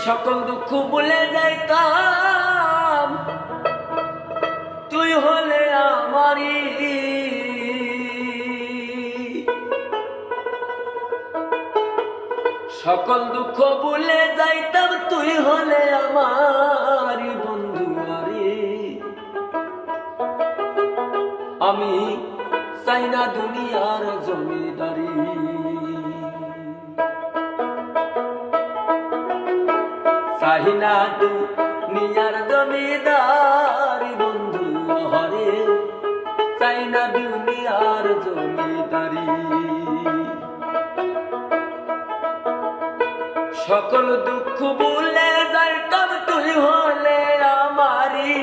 সকল দুঃখ ভুলে যাইতাম তুই হলে আমারি। সকল দুঃখ ভুলে যাইতাম তুই হলে আমারি বন্ধু আরে। আমি চাই না দুনিয়ার জমিদারি, চাই না দুনিয়ার জমিদারি বন্ধু হরে, চাই না দুনিয়ার জমিদারি। সকল দুঃখ ভুলে যাইতাম তুই হলে আমারি।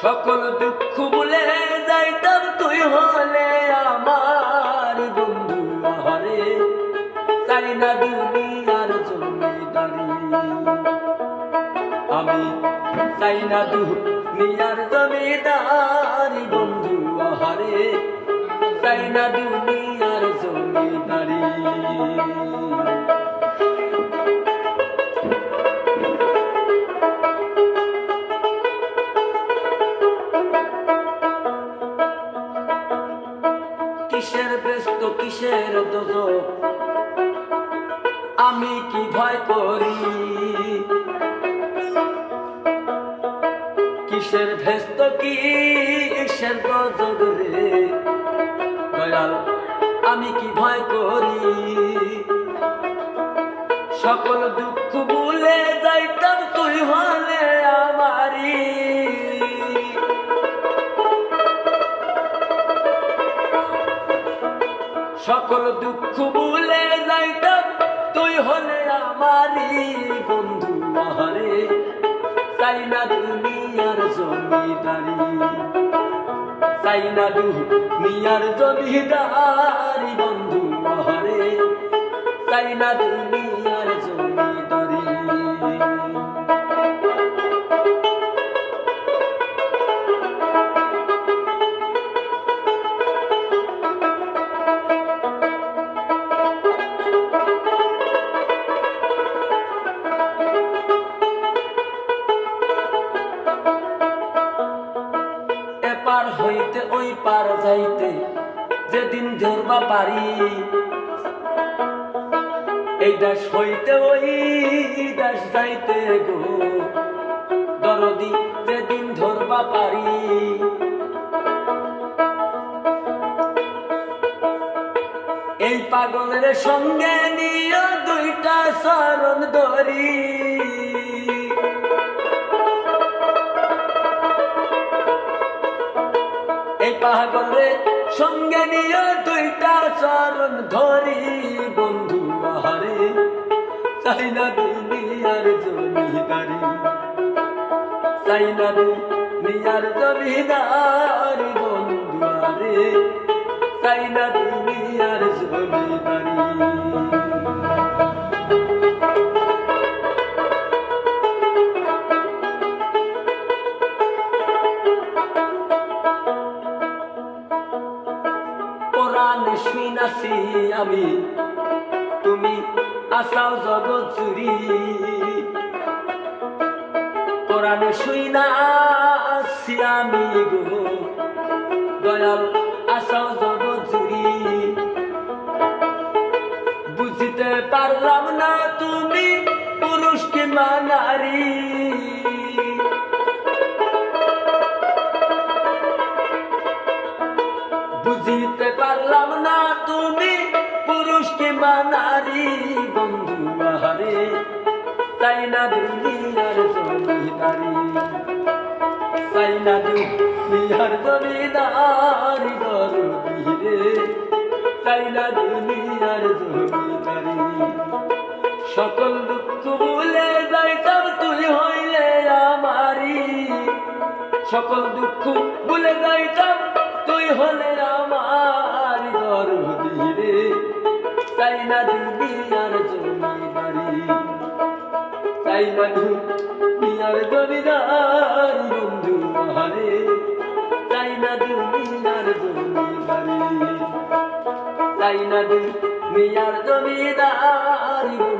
সকল দুঃখ ভুলে যাইতাম তুই হলে আমার বন্ধু আহারে, চাই না দুনিয়ার জমিদারি। আমি চাই না দুনিয়ার জমিদারি বন্ধু আহারে, চাই না দুনিয়ার জমিদারি। কিসের ব্যস্ত কিসের দোজখ আমি কি ভয় করি, কিসের ব্যস্ত কিসের দোজখ রে দয়াল আমি কি ভয় করি। সকল দুঃখ ভুলে যাইতাম তুই হলে আমারি। সকল দুঃখ ভুলে যাইতাম তুই হলে আমারি বন্ধু আহারে, চাই না দুনিয়ার জমিদারি, চাই না দুনিয়ার জমিদারি বন্ধু আহারে, চাই না দুনিয়ার জমিদারি। এপার হইতে ওই পার যাইতে যেদিন ধরবা পারি, এই দেশ হইতে ওই দেশ যাইতে গো দরদি যেদিন ধরবা পারি। এই পাগলের সঙ্গে নিয়ে দুইটা চরণ ধরি, এই পাগলের সঙ্গে নিয়ে দুইটা চরণ ধরি বন্ধু আহারে, চাই না দুনিয়ার জমিদারি, চাই না দুনিয়ার জমিদারি বন্ধু আরে, চাই না দুনিয়ার জমিদারি। কোরআনে শুনাছি আমি তুমি আসাও জগৎ জুড়ি, কোরআনে শুনাছি আমি গো দয়াল আসাও জগৎ জুড়ি। বুঝিতে পারলাম না তুমি পুরুষ কিংবা নারী, বুঝিতে পারলাম না তুমি পুরুষ কিংবা নারী বন্ধু আহারে, চাই না দুনিয়ার জমিদারি, চাই না দুনিয়ার জমিদারি দরদি রে, চাই না দুনিয়ার জমিদারি। সকল দুঃখ ভুলে যাইতাম তুই হইলে আমারি, সকল দুঃখ ভুলে যাইতাম তুই হলে আমার দরদি রে, চাই না দুনিয়ার জমিদারি, চাই না দুনিয়ার জমিদারি বন্ধু আহারে, চাই না দুনিয়ার জমিদারি। পাই না দুই মিয়ার জমিদারি